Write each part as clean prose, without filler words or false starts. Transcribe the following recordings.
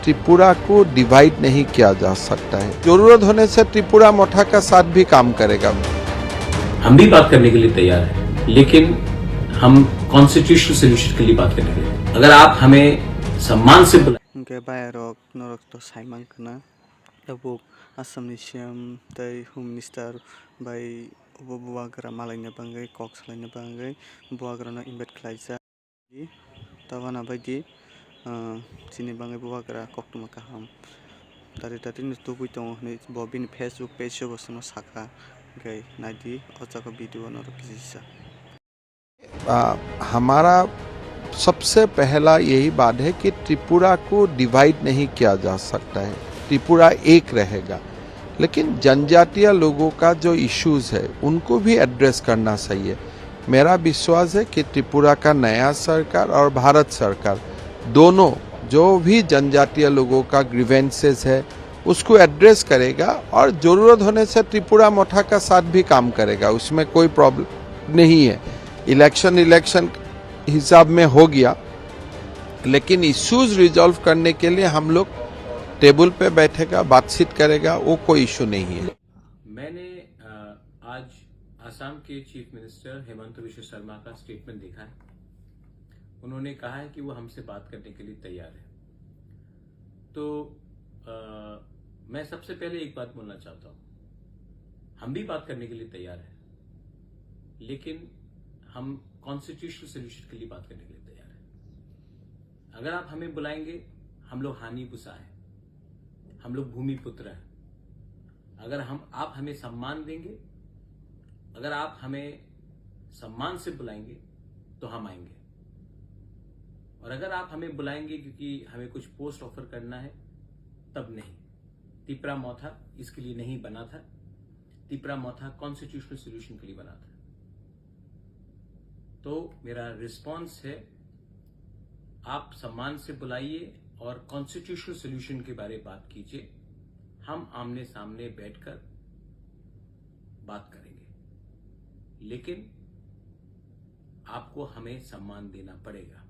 त्रिपुरा को डिवाइड नहीं किया जा सकता है। जरूरत होने से त्रिपुरा मोठा का साथ भी काम करेगा। हम भी बात करने के लिए तैयार हैं, लेकिन हम कॉन्स्टिट्यूशनल सोल्यूशन के लिए बात करने के लिए। अगर आप हमें सम्मान से उनके बायरक नरक तो साइमन करना अब आसामनि सीएम तै होम मिनिस्टार बाय बुवाग्रा मालायनो बांगै कक सालायनो बांगै बुवाग्रानो इनभाइट खालायजा तावाना बायदि चिनि बांगै बुवाग्रा कक्तुमा काहाम तारि तातिनि तुबुइ दङ नै बबिन फेसबुक पेज बसनो साखा गै नायदि अचाको भिडियो नरक किसिसा। हमारा सबसे पहला यही बात है कि त्रिपुरा को डिवाइड नहीं किया जा सकता है, त्रिपुरा एक रहेगा। लेकिन जनजातीय लोगों का जो इश्यूज है उनको भी एड्रेस करना चाहिए। मेरा विश्वास है कि त्रिपुरा का नया सरकार और भारत सरकार दोनों जो भी जनजातीय लोगों का ग्रीवेंसेस है उसको एड्रेस करेगा और जरूरत होने से त्रिपुरा मोठा का साथ भी काम करेगा। उसमें कोई प्रॉब्लम नहीं है। इलेक्शन हिसाब में हो गया, लेकिन इश्यूज रिजॉल्व करने के लिए हम लोग टेबल पे बैठेगा, बातचीत करेगा, वो कोई इशू नहीं है। मैंने आज असम के चीफ मिनिस्टर हेमंत बिश्व शर्मा का स्टेटमेंट देखा है। उन्होंने कहा है कि वो हमसे बात करने के लिए तैयार है। तो मैं सबसे पहले एक बात बोलना चाहता हूं, हम भी बात करने के लिए तैयार है, लेकिन हम कॉन्स्टिट्यूशनल सोल्यूशन के लिए बात करने के लिए तैयार है। अगर आप हमें बुलाएंगे, हम लोग हानि बुसा है, हम लोग भूमि पुत्र हैं। अगर आप हमें सम्मान देंगे, अगर आप हमें सम्मान से बुलाएंगे तो हम आएंगे। और अगर आप हमें बुलाएंगे क्योंकि हमें कुछ पोस्ट ऑफर करना है, तब नहीं। त्रिपुरा मोथा इसके लिए नहीं बना था। त्रिपुरा मोथा कॉन्स्टिट्यूशनल सोल्यूशन के लिए बना था। तो मेरा रिस्पांस है, आप सम्मान से बुलाइए और कॉन्स्टिट्यूशनल सोल्यूशन के बारे में बात कीजिए। हम आमने सामने बैठकर बात करेंगे, लेकिन आपको हमें सम्मान देना पड़ेगा।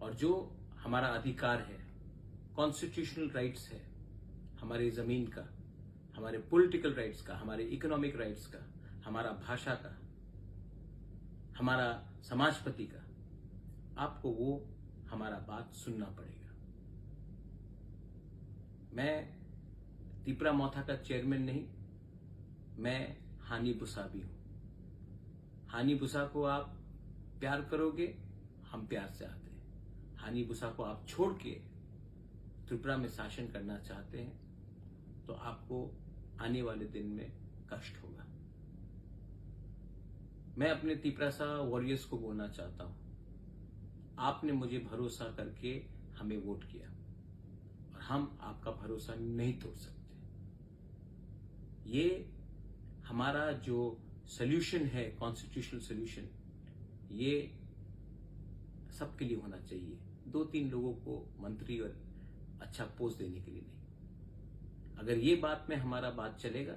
और जो हमारा अधिकार है, कॉन्स्टिट्यूशनल राइट्स है, हमारे जमीन का, हमारे पॉलिटिकल राइट्स का, हमारे इकोनॉमिक राइट्स का, हमारा भाषा का, हमारा समाजपति का, आपको वो हमारा बात सुनना पड़ेगा। मैं त्रिपुरा मोथा का चेयरमैन नहीं, मैं हानि बुसा भी हूं। हानि बुसा को आप प्यार करोगे, हम प्यार से आते हैं। हानि बुसा को आप छोड़ के त्रिपुरा में शासन करना चाहते हैं तो आपको आने वाले दिन में कष्ट होगा। मैं अपने त्रिपुरा वॉरियर्स को बोलना चाहता हूं, आपने मुझे भरोसा करके हमें वोट किया और हम आपका भरोसा नहीं तोड़ सकते। ये हमारा जो सॉल्यूशन है, कॉन्स्टिट्यूशनल सॉल्यूशन, ये सबके लिए होना चाहिए। 2-3 लोगों को मंत्री और अच्छा पोस्ट देने के लिए नहीं। अगर ये बात में हमारा बात चलेगा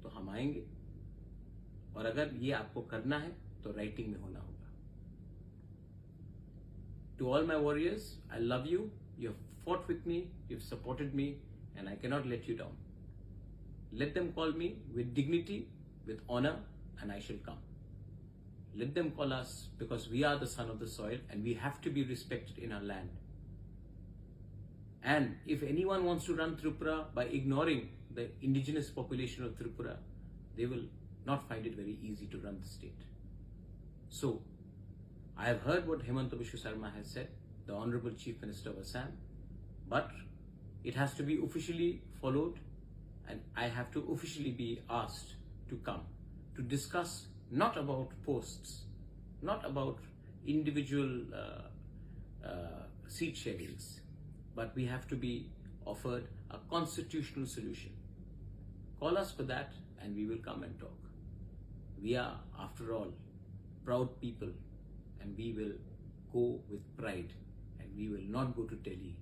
तो हम आएंगे, और अगर ये आपको करना है तो राइटिंग में होना होगा। To all my warriors, I love you. You have fought with me, you've supported me, and I cannot let you down. Let them call me with dignity, with honor, and I shall come. Let them call us because we are the son of the soil and we have to be respected in our land. And if anyone wants to run Tripura by ignoring the indigenous population of Tripura, they will not find it very easy to run the state. So, I have heard what Hemant Biswa Sarma has said, the Honorable Chief Minister of Assam, but it has to be officially followed, and I have to officially be asked to come to discuss not about posts, not about individual seat sharings, but we have to be offered a constitutional solution. Call us for that and we will come and talk. We are, after all, proud people, and we will go with pride, and we will not go to Delhi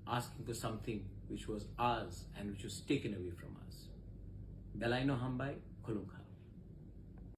asking for something which was ours and which was taken away from us. Belaino Hambai, Khulunga.